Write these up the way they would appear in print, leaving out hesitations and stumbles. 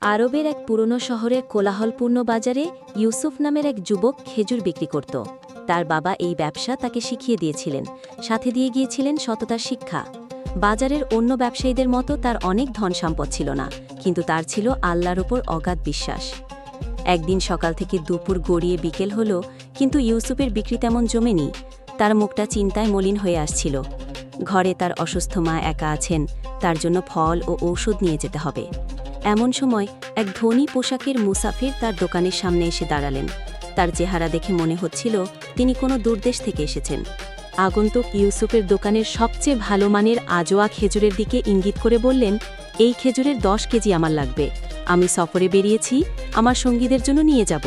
আরবের এক পুরনো শহরের কোলাহলপূর্ণ বাজারে ইউসুফ নামের এক যুবক খেজুর বিক্রি করত। তার বাবা এই ব্যবসা তাকে শিখিয়ে দিয়েছিলেন, সাথে দিয়ে গিয়েছিলেন সততার শিক্ষা। বাজারের অন্য ব্যবসায়ীদের মতো তার অনেক ধন সম্পদ ছিল না, কিন্তু তার ছিল আল্লাহর ওপর অগাধ বিশ্বাস। একদিন সকাল থেকে দুপুর গড়িয়ে বিকেল হলো, কিন্তু ইউসুফের বিক্রি তেমন জমেনি। তার মুখটা চিন্তায় মলিন হয়ে আসছিল। ঘরে তার অসুস্থ মা একা আছেন, তার জন্য ফল ও ঔষধ নিয়ে যেতে হবে। এমন সময় এক ধনী পোশাকের মুসাফির তার দোকানের সামনে এসে দাঁড়ালেন। তার চেহারা দেখে মনে হচ্ছিল তিনি কোনো দূরদেশ থেকে এসেছেন। আগন্তুক ইউসুফের দোকানের সবচেয়ে ভালো মানের আজোয়া খেজুরের দিকে ইঙ্গিত করে বললেন, এই খেজুরের 10 কেজি আমার লাগবে। আমি সফরে বেরিয়েছি, আমার সঙ্গীদের জন্য নিয়ে যাব।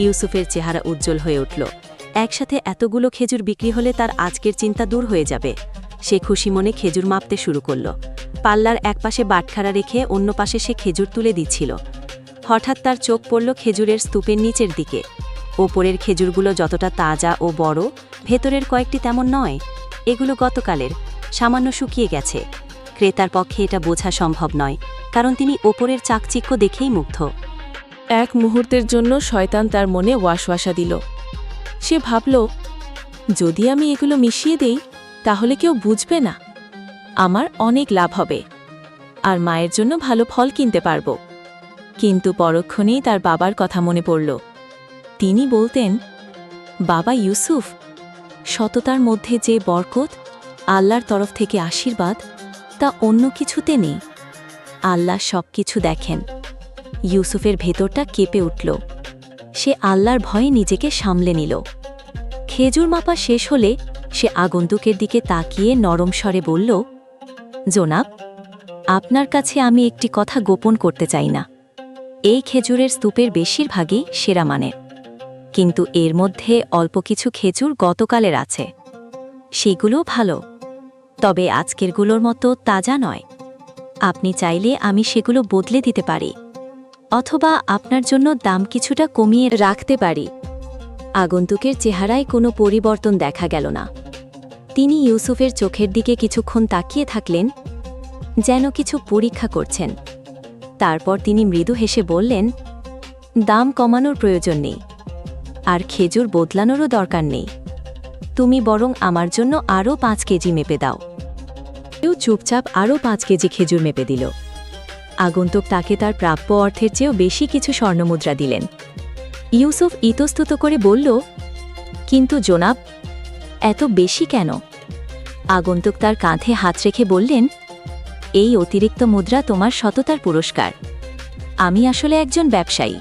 ইউসুফের চেহারা উজ্জ্বল হয়ে উঠল। একসাথে এতগুলো খেজুর বিক্রি হলে তার আজকের চিন্তা দূর হয়ে যাবে। সে খুশি মনে খেজুর মাপতে শুরু করল। পাল্লার একপাশে বাটখারা রেখে অন্য পাশে সে খেজুর তুলে দিচ্ছিল। হঠাৎ তার চোখ পড়ল খেজুরের স্তূপের নিচের দিকে। ওপরের খেজুরগুলো যতটা তাজা ও বড়, ভেতরের কয়েকটি তেমন নয়। এগুলো গতকালের, সামান্য শুকিয়ে গেছে। ক্রেতার পক্ষে এটা বোঝা সম্ভব নয়, কারণ তিনি ওপরের চাকচিক্য দেখেই মুগ্ধ। এক মুহূর্তের জন্য শয়তান তার মনে ওয়াসওয়াসা দিল। সে ভাবল, যদি আমি এগুলো মিশিয়ে দেই তাহলে কেউ বুঝবে না, আমার অনেক লাভ হবে, আর মায়ের জন্য ভালো ফল কিনতে পারব। কিন্তু পরক্ষণেই তার বাবার কথা মনে পড়ল। তিনি বলতেন, বাবা ইউসুফ, সততার মধ্যে যে বরকত, আল্লাহর তরফ থেকে আশীর্বাদ, তা অন্য কিছুতে নেই। আল্লাহ সব কিছু দেখেন। ইউসুফের ভেতরটা কেঁপে উঠল। সে আল্লাহর ভয়ে নিজেকে সামলে নিল। খেজুর মাপা শেষ হলে সে আগন্তুকের দিকে তাকিয়ে নরম স্বরে বলল, জনাব, আপনার কাছে আমি একটি কথা গোপন করতে চাই না। এই খেজুরের স্তূপের বেশিরভাগই সেরা মানের, কিন্তু এর মধ্যে অল্প কিছু খেজুর গতকালের আছে। সেগুলো ভালো, তবে আজকেরগুলোর মতো তাজা নয়। আপনি চাইলে আমি সেগুলো বদলে দিতে পারি, অথবা আপনার জন্য দাম কিছুটা কমিয়ে রাখতে পারি। আগন্তুকের চেহারায় কোনো পরিবর্তন দেখা গেল না। তিনি ইউসুফের চোখের দিকে কিছুক্ষণ তাকিয়ে থাকলেন, যেন কিছু পরীক্ষা করছেন। তারপর তিনি মৃদু হেসে বললেন, দাম কমানোর প্রয়োজন নেই, আর খেজুর বদলানোরও দরকার নেই। তুমি বরং আমার জন্য আরও 5 কেজি মেপে দাও। কেউ চুপচাপ আরও 5 কেজি খেজুর মেপে দিল। আগন্তুক তাকে তার প্রাপ্য অর্থের চেয়েও বেশি কিছু স্বর্ণমুদ্রা দিলেন। ইউসুফ ইতস্তত করে বলল, কিন্তু জনাব, এত বেশি কেন? আগন্তুক তার কাঁধে হাত রেখে বললেন, এই অতিরিক্ত মুদ্রা তোমার সততার পুরস্কার। আমি আসলে একজন ব্যবসায়ী।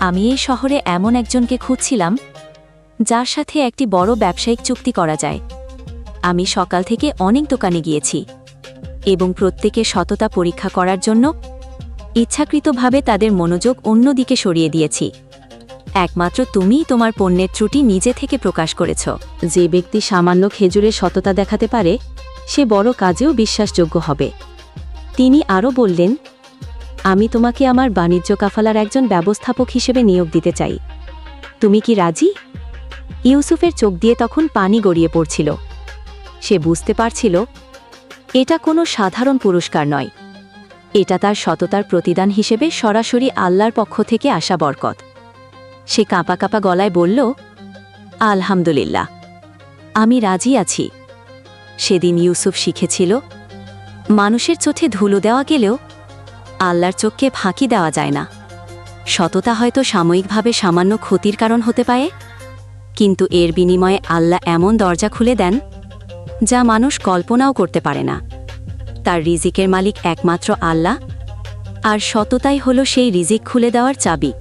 আমি এই শহরে এমন একজনকে খুঁজছিলাম যার সাথে একটি বড় ব্যবসায়িক চুক্তি করা যায়। আমি সকাল থেকে অনেক দোকানে গিয়েছি এবং প্রত্যেকে সততা পরীক্ষা করার জন্য ইচ্ছাকৃতভাবে তাদের মনোযোগ অন্যদিকে সরিয়ে দিয়েছি। একমাত্র তুমিই তোমার পণ্যের ত্রুটি নিজে থেকে প্রকাশ করেছ। যে ব্যক্তি সামান্য খেজুরের সততা দেখাতে পারে, সে বড় কাজেও বিশ্বাসযোগ্য হবে। তিনি আরও বললেন, আমি তোমাকে আমার বাণিজ্য কাফালার একজন ব্যবস্থাপক হিসেবে নিয়োগ দিতে চাই। তুমি কি রাজি? ইউসুফের চোখ দিয়ে তখন পানি গড়িয়ে পড়ছিল। সে বুঝতে পারছিল, এটা কোনো সাধারণ পুরস্কার নয়, এটা তার সততার প্রতিদান হিসেবে সরাসরি আল্লাহর পক্ষ থেকে আসা বরকত। সে কাঁপা কাঁপা গলায় বলল, আলহামদুলিল্লাহ, আমি রাজি আছি। সেদিন ইউসুফ শিখেছিল, মানুষের চোখে ধুলো দেওয়া গেলেও আল্লাহর চোখকে ফাঁকি দেওয়া যায় না। সততা হয়তো সাময়িকভাবে সামান্য ক্ষতির কারণ হতে পারে, কিন্তু এর বিনিময়ে আল্লাহ এমন দরজা খুলে দেন যা মানুষ কল্পনাও করতে পারে না। তার রিজিকের মালিক একমাত্র আল্লাহ, আর সততাই হল সেই রিজিক খুলে দেওয়ার চাবি।